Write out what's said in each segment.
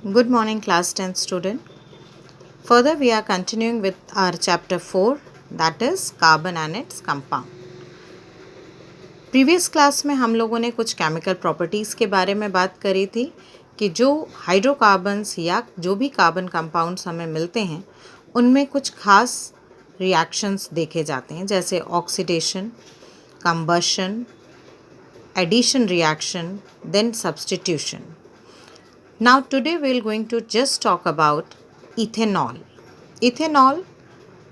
Good morning, class 10 student. Further, we are continuing with our chapter 4, that is carbon and its compound. Previous class में हम लोगों ने कुछ chemical properties के बारे में बात करी थी कि जो हाइड्रोकार्बन्स या जो भी कार्बन कंपाउंड्स हमें मिलते हैं उनमें कुछ खास रिएक्शंस देखे जाते हैं, जैसे oxidation, combustion, addition reaction, then substitution. Now today we are going to just talk about ethanol. Ethanol,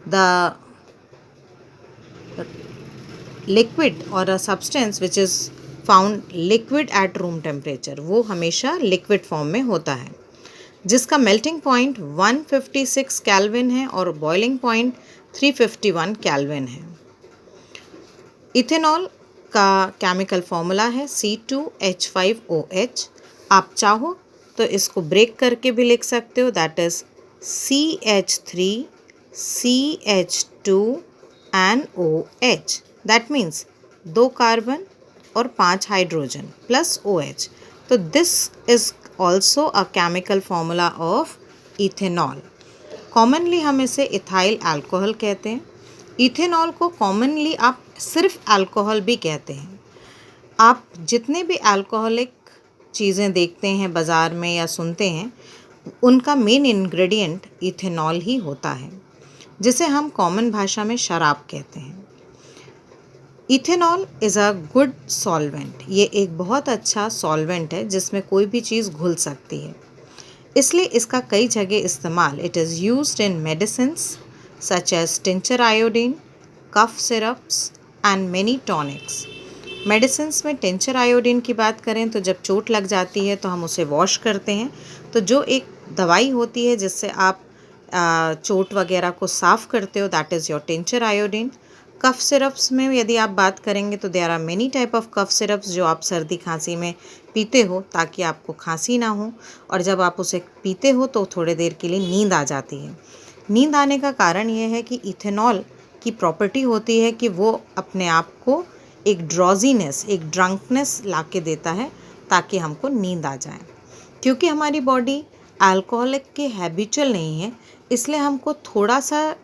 the liquid or a substance which is found liquid at room temperature, वो हमेशा liquid form में होता है, जिसका melting point 156 kelvin है और boiling point 351 kelvin है. Ethanol का केमिकल फॉर्मूला है C2H5OH. आप चाहो तो इसको ब्रेक करके भी लिख सकते हो, that is CH3CH2NOH. That means 2 carbon और 5 हाइड्रोजन प्लस OH. तो this is also a chemical formula of ethanol. Commonly हम इसे इथाइल अल्कोहल कहते हैं. इथेनॉल को कॉमनली आप सिर्फ अल्कोहल भी कहते हैं. आप जितने भी अल्कोहलिक चीज़ें देखते हैं बाज़ार में या सुनते हैं, उनका मेन इंग्रेडिएंट इथेनॉल ही होता है, जिसे हम कॉमन भाषा में शराब कहते हैं. Ethanol is a good solvent. ये एक बहुत अच्छा सॉल्वेंट है जिसमें कोई भी चीज़ घुल सकती है, इसलिए इसका कई जगह इस्तेमाल it is used in medicines such as tincture iodine, cough syrups and many tonics. Medicines में टिंचर आयोडीन की बात करें तो जब चोट लग जाती है तो हम उसे वॉश करते हैं, तो जो एक दवाई होती है जिससे आप चोट वगैरह को साफ़ करते हो, that is your tincture iodine. Cough syrups में यदि आप बात करेंगे तो there are many type of cough syrups जो आप सर्दी खांसी में पीते हो ताकि आपको खांसी ना हो, और जब आप उसे पीते हो तो थोड़ी देर के लिए नींद आ जाती है. नींद आने का कारण यह है कि इथेनॉल की प्रॉपर्टी होती है कि वो अपने आप को एक ड्रॉजीनेस, एक ड्रंकनेस ला के देता है ताकि हमको नींद आ जाए. क्योंकि हमारी बॉडी अल्कोहलिक के हैबिचुअल नहीं है, इसलिए हमको थोड़ा सा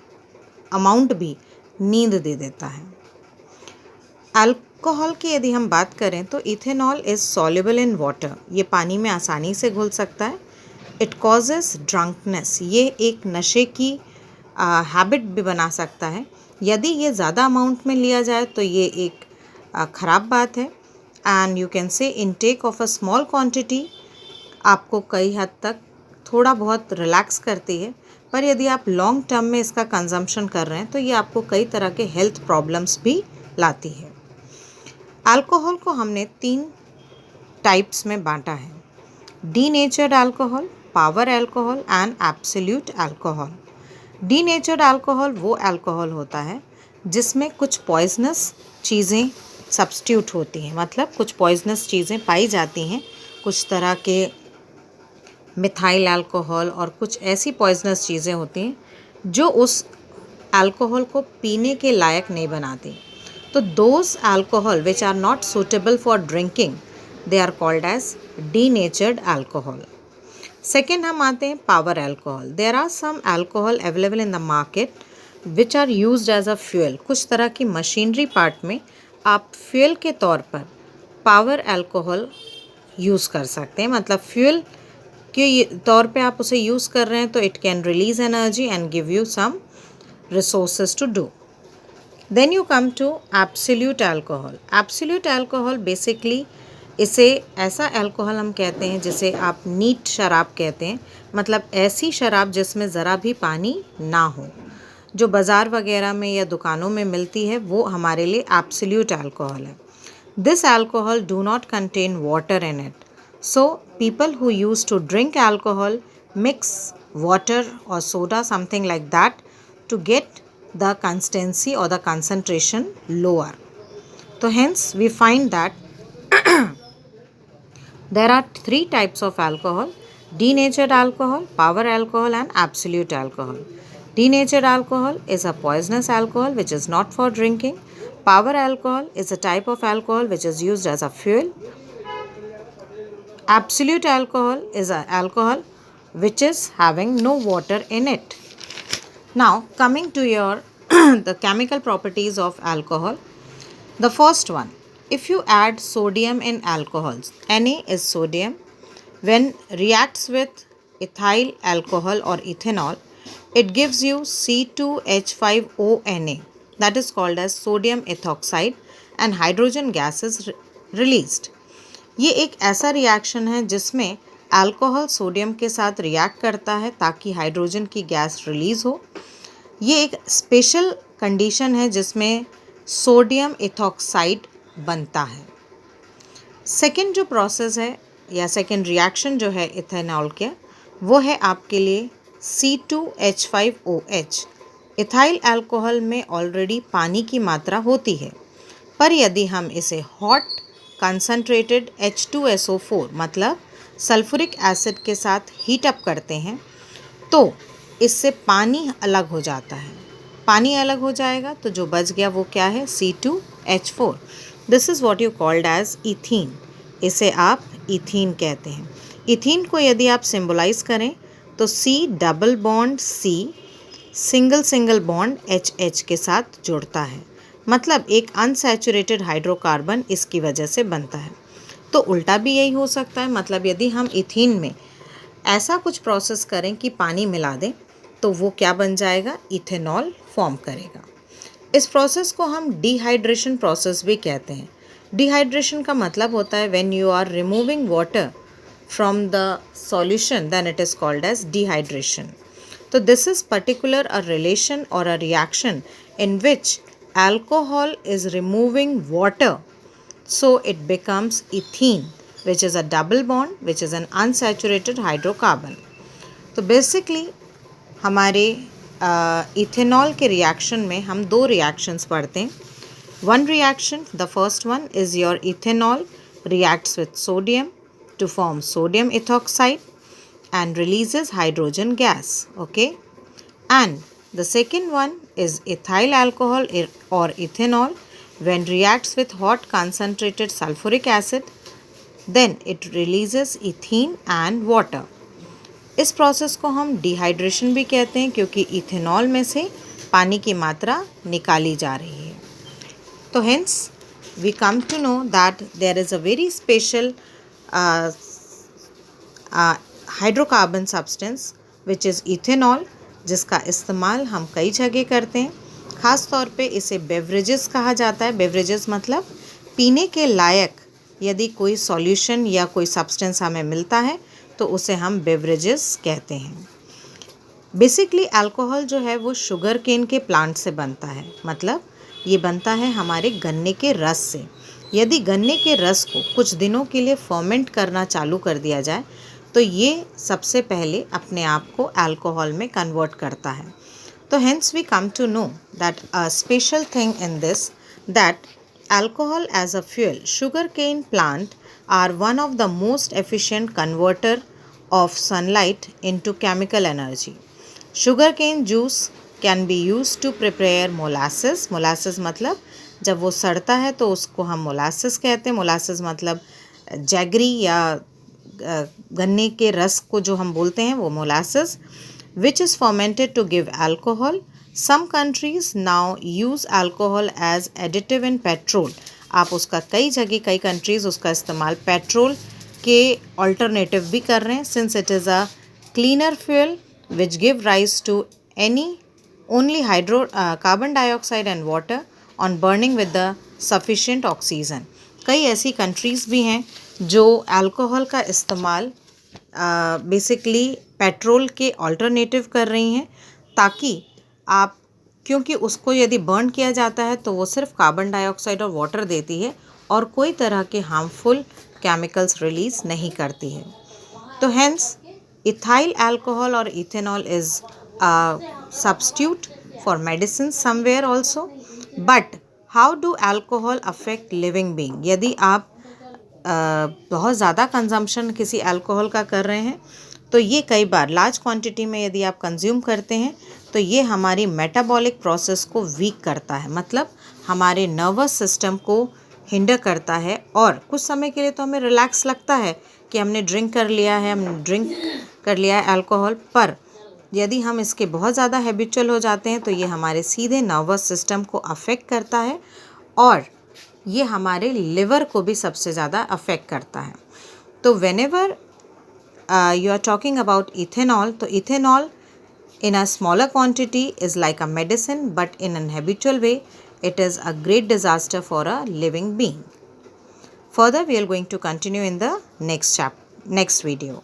अमाउंट भी नींद दे देता है. अल्कोहल की यदि हम बात करें तो ethanol is soluble in water. ये पानी में आसानी से घुल सकता है. It causes drunkenness. ये एक नशे की हैबिट भी बना सकता है. यदि ये ज़्यादा अमाउंट में लिया जाए तो ये एक ख़राब बात है. And you can say intake of a small quantity आपको कई हद तक थोड़ा बहुत रिलैक्स करती है, पर यदि आप लॉन्ग टर्म में इसका कंजम्पशन कर रहे हैं तो ये आपको कई तरह के हेल्थ प्रॉब्लम्स भी लाती है. अल्कोहल को हमने 3 टाइप्स में बांटा है: denatured alcohol, power alcohol and absolute alcohol. Denatured alcohol वो अल्कोहल होता है जिसमें कुछ पॉइजनस चीज़ें सब्स्टिट्यूट होती हैं, मतलब कुछ पॉइजनस चीज़ें पाई जाती हैं, कुछ तरह के मिथाइल अल्कोहल और कुछ ऐसी पॉइजनस चीज़ें होती हैं जो उस अल्कोहल को पीने के लायक नहीं बनाती. तो those alcohol which are not suitable for drinking, they are called as denatured alcohol. Second हम आते हैं power alcohol. There are some alcohol available in the market which are used as a fuel. कुछ तरह की machinery part में आप fuel के तौर पर पावर अल्कोहल यूज़ कर सकते हैं, मतलब फ्यूल के तौर पे आप उसे यूज़ कर रहे हैं तो it can release energy and give you some resources to do. Then you come to absolute alcohol. Absolute alcohol basically इसे ऐसा अल्कोहल हम कहते हैं जिसे आप नीट शराब कहते हैं, मतलब ऐसी शराब जिसमें ज़रा भी पानी ना हो, जो बाज़ार वगैरह में या दुकानों में मिलती है, वो हमारे लिए एब्सोल्यूट अल्कोहल है. This alcohol do not contain water in it, so people who use to drink alcohol mix water और soda, something like that, to get the consistency or the concentration lower. So hence we find that there are 3 types of alcohol: denatured alcohol, power alcohol and absolute alcohol. Denatured alcohol is a poisonous alcohol which is not for drinking. Power alcohol is a type of alcohol which is used as a fuel. Absolute alcohol is an alcohol which is having no water in it. Now coming to your the chemical properties of alcohol. The first one, if you add sodium in alcohols, Na is sodium, when reacts with ethyl alcohol or ethanol, it gives you C2H5ONa, that is called as sodium ethoxide, and hydrogen gas is released. ये एक ऐसा reaction है जिसमें alcohol sodium के साथ react करता है ताकि हाइड्रोजन की गैस रिलीज हो। ये एक स्पेशल कंडीशन है जिसमें सोडियम इथॉक्साइड बनता है। सेकेंड जो प्रोसेस है या सेकेंड रिएक्शन जो है इथेनॉल के, वो है आपके लिए C2H5OH। इथाइल अल्कोहल में ऑलरेडी पानी की मात्रा होती है, पर यदि हम इसे हॉट कंसनट्रेटेड H2SO4 मतलब सल्फ्यूरिक एसिड के साथ हीट अप करते हैं तो इससे पानी अलग हो जाता है। पानी अलग हो जाएगा तो जो बच गया वो क्या है, C2H4। This is what you called as ethene. इसे आप इथीन कहते हैं। इथीन को यदि आप सिंबलाइज करें तो C double bond C single bond HH के साथ जुड़ता है, मतलब एक अनसैचुरेटेड हाइड्रोकार्बन इसकी वजह से बनता है। तो उल्टा भी यही हो सकता है, मतलब यदि हम इथीन में ऐसा कुछ प्रोसेस करें कि पानी मिला दें तो वो क्या बन जाएगा, इथेनॉल फॉर्म करेगा। इस प्रोसेस को हम डिहाइड्रेशन प्रोसेस भी कहते हैं। डिहाइड्रेशन का मतलब होता है when you are removing water from the solution then it is called as dehydration. तो this is particular a relation और a reaction in which alcohol is removing water, so it becomes ethene, which is a double bond, which is an unsaturated hydrocarbon. तो basically हमारे ethanol के reaction में हम दो reactions पढ़ते हैं। One reaction, the first one is your ethanol reacts with sodium to form sodium ethoxide and releases hydrogen gas, okay? And the second one is ethyl alcohol or ethanol when reacts with hot concentrated sulfuric acid, then it releases ethene and water. इस process को हम dehydration भी कहते हैं क्योंकि ethanol में से पानी की मात्रा निकाली जा रही है। तो hence we come to know that there is a very special hydrocarbon substance which is ethanol, जिसका इस्तेमाल हम कई जगह करते हैं। ख़ास तौर पे इसे बेवरेजेस कहा जाता है। बेवरेजेस मतलब पीने के लायक यदि कोई सॉल्यूशन या कोई सब्सटेंस हमें मिलता है तो उसे हम बेवरेजेस कहते हैं। बेसिकली अल्कोहल जो है वो शुगर केन के प्लांट से बनता है, मतलब ये बनता है हमारे गन्ने के रस से। यदि गन्ने के रस को कुछ दिनों के लिए फर्मेंट करना चालू कर दिया जाए तो ये सबसे पहले अपने आप को अल्कोहल में कन्वर्ट करता है। तो hence we come to know that a special thing in this that alcohol as a fuel, sugar cane plant are one of the most efficient converter of sunlight into chemical energy. Sugar cane juice can be use to prepare molasses. Molasses मतलब जब वो सड़ता है तो उसको हम molasses कहते हैं। मोलासेस मतलब जैगरी या गन्ने के रस को जो हम बोलते हैं वो molasses, which is fermented to give alcohol. Some countries now use alcohol as additive in petrol. आप उसका कई जगह, कई कंट्रीज़ उसका इस्तेमाल पेट्रोल के ऑल्टरनेटिव भी कर रहे हैं, since it is a cleaner fuel which give rise to any only carbon dioxide and water on burning with the sufficient oxygen. कई ऐसी कंट्रीज़ भी हैं जो अल्कोहल का इस्तेमाल बेसिकली पेट्रोल के अल्टरनेटिव कर रही हैं, ताकि आप, क्योंकि उसको यदि बर्न किया जाता है तो वो सिर्फ कार्बन डाइऑक्साइड और वाटर देती है और कोई तरह के हार्मफुल केमिकल्स रिलीज़ नहीं करती है। तो हेंस इथाइल अल्कोहल और ethanol is a substitute for medicine somewhere also. But how do alcohol affect living being? यदि आप बहुत ज़्यादा कंजम्पशन किसी अल्कोहल का कर रहे हैं तो ये कई बार लार्ज क्वांटिटी में यदि आप कंज्यूम करते हैं तो ये हमारी मेटाबॉलिक प्रोसेस को वीक करता है, मतलब हमारे नर्वस सिस्टम को हिंडर करता है। और कुछ समय के लिए तो हमें रिलैक्स लगता है कि हमने ड्रिंक कर लिया है, अल्कोहल, पर यदि हम इसके बहुत ज़्यादा हैबिचुअल हो जाते हैं तो ये हमारे सीधे नर्वस सिस्टम को अफेक्ट करता है और ये हमारे लिवर को भी सबसे ज़्यादा अफेक्ट करता है। तो whenever you are talking about ethanol, तो ethanol in a smaller quantity is like a medicine, but in an habitual way it is a great disaster for a living being. Further we are going to continue in the next video.